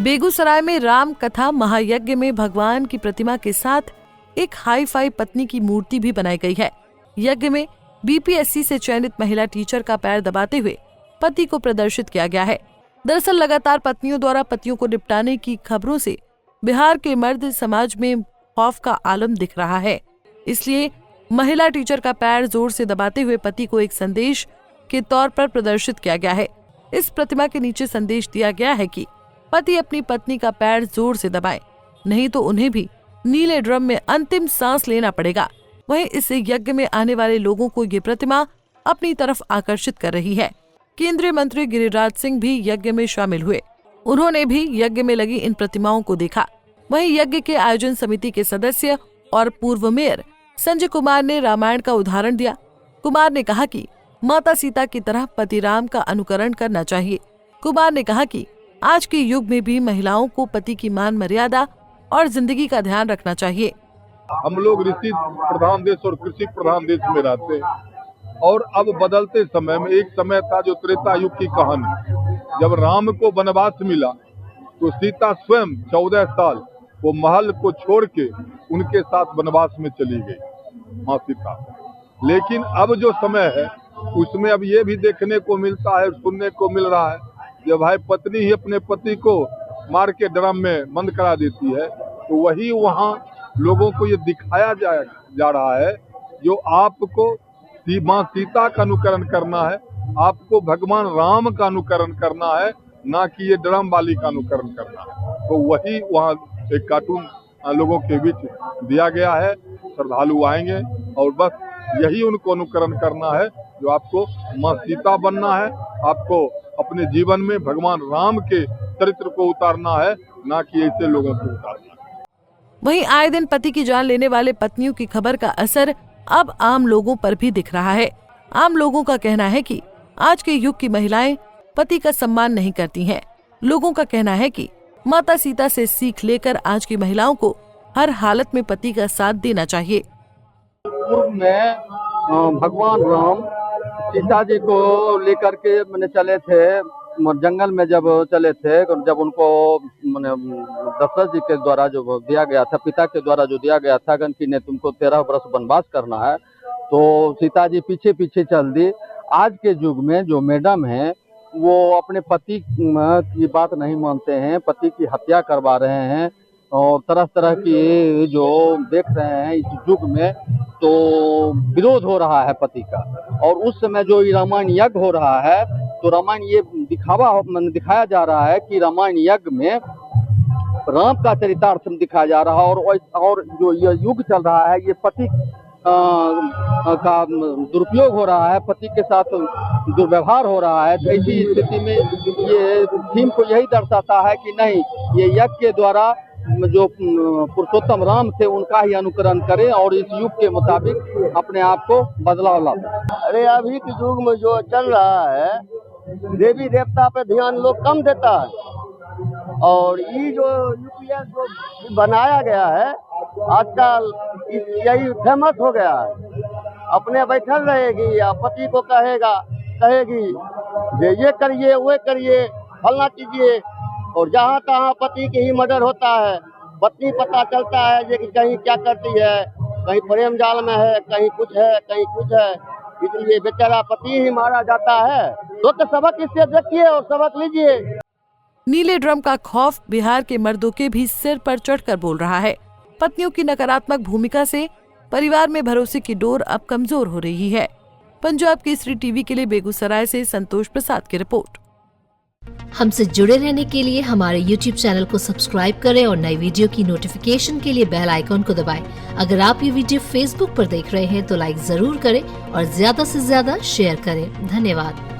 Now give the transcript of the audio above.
बेगूसराय में राम कथा महायज्ञ में भगवान की प्रतिमा के साथ एक हाई-फाई पत्नी की मूर्ति भी बनाई गई है। यज्ञ में बीपीएससी से चयनित महिला टीचर का पैर दबाते हुए पति को प्रदर्शित किया गया है। दरअसल लगातार पत्नियों द्वारा पतियों को निपटाने की खबरों से बिहार के मर्द समाज में खौफ का आलम दिख रहा है। इसलिए महिला टीचर का पैर जोर से दबाते हुए पति को एक संदेश के तौर पर प्रदर्शित किया गया है। इस प्रतिमा के नीचे संदेश दिया गया है कि पति अपनी पत्नी का पैर जोर से दबाए, नहीं तो उन्हें भी नीले ड्रम में अंतिम सांस लेना पड़ेगा। वहीं इस यज्ञ में आने वाले लोगों को ये प्रतिमा अपनी तरफ आकर्षित कर रही है। केंद्रीय मंत्री गिरिराज सिंह भी यज्ञ में शामिल हुए। उन्होंने भी यज्ञ में लगी इन प्रतिमाओं को देखा। वहीं यज्ञ के आयोजन समिति के सदस्य और पूर्व मेयर संजय कुमार ने रामायण का उदाहरण दिया। कुमार ने कहा कि माता सीता की तरह पति राम का अनुकरण करना चाहिए। कुमार ने कहा कि आज के युग में भी महिलाओं को पति की मान मर्यादा और जिंदगी का ध्यान रखना चाहिए। हम लोग ऋषि प्रधान देश और कृषि प्रधान देश में रहते हैं और अब बदलते समय में एक समय था जो त्रेता युग की कहानी, जब राम को वनवास मिला तो सीता स्वयं 14 साल वो महल को छोड़ के उनके साथ वनवास में चली गई माँ सीता। लेकिन अब जो समय है उसमें अब ये भी देखने को मिलता है, सुनने को मिल रहा है, जब भाई पत्नी ही अपने पति को मार के ड्रम में बंद करा देती है, तो वही वहाँ लोगों को ये दिखाया जा रहा है जो आपको माँ सीता का अनुकरण करना है, आपको भगवान राम का अनुकरण करना है, ना कि ये ड्रम वाली का अनुकरण करना है। तो वही वहाँ एक कार्टून लोगों के बीच दिया गया है। श्रद्धालु आएंगे और बस यही उनको अनुकरण करना है, जो आपको माँ सीता बनना है, आपको अपने जीवन में भगवान राम के चरित्र को उतारना है, ना कि ऐसे लोगों को उतारना है। वहीं आए दिन पति की जान लेने वाले पत्नियों की खबर का असर अब आम लोगों पर भी दिख रहा है। आम लोगों का कहना है कि आज के युग की महिलाएं पति का सम्मान नहीं करती हैं। लोगों का कहना है कि माता सीता से सीख लेकर आज की महिलाओं को हर हालत में पति का साथ देना चाहिए। पूर्व में भगवान राम सीता जी को लेकर के मैंने चले थे जंगल में, जब चले थे, जब उनको मैंने दशरथ जी के द्वारा जो दिया गया था, पिता के द्वारा जो दिया गया था कि ने तुमको 13 वर्ष वनवास करना है, तो सीता जी पीछे पीछे चल दी। आज के युग में जो मैडम है वो अपने पति की बात नहीं मानते हैं, पति की हत्या करवा रहे हैं और तरह तरह की जो देख रहे हैं इस युग में, तो विरोध हो रहा है पति का। और उस समय जो रामायण यज्ञ हो रहा है, तो रामायण ये दिखाया जा रहा है कि रामायण यज्ञ में राम का चरितार्थ दिखाया जा रहा है और जो ये युग चल रहा है ये पति का दुरुपयोग हो रहा है, पति के साथ दुर्व्यवहार हो रहा है। ऐसी स्थिति में ये थीम को यही दर्शाता है कि नहीं, ये यज्ञ के द्वारा जो पुरुषोत्तम राम थे उनका ही अनुकरण करें और इस युग के मुताबिक अपने आप को बदलाव लाएं। अरे अभी के युग में जो चल रहा है, देवी देवता पे ध्यान लोग कम देता है और ये जो यूपीएस जो बनाया गया है आजकल यही फेमस हो गया है। अपने बैठल रहेगी या पति को कहेगी ये करिए वो करिए फलना कीजिए, और जहाँ तहाँ पति की ही मर्डर होता है। पत्नी पता चलता है ये कि कहीं क्या करती है, कहीं प्रेम जाल में है, कहीं कुछ है, कहीं कुछ है, इसलिए बेचारा पति ही मारा जाता है। तो सबक इससे देखिए और सबक लीजिए। नीले ड्रम का खौफ बिहार के मर्दों के भी सिर पर चढ़कर बोल रहा है। पत्नियों की नकारात्मक भूमिका से परिवार में भरोसे की डोर अब कमजोर हो रही है। पंजाब केसरी टीवी के लिए बेगूसराय से संतोष प्रसाद की रिपोर्ट। हमसे जुड़े रहने के लिए हमारे YouTube चैनल को सब्सक्राइब करें और नई वीडियो की नोटिफिकेशन के लिए बेल आइकॉन को दबाएं। अगर आप ये वीडियो Facebook पर देख रहे हैं तो लाइक जरूर करें और ज्यादा से ज्यादा शेयर करें। धन्यवाद।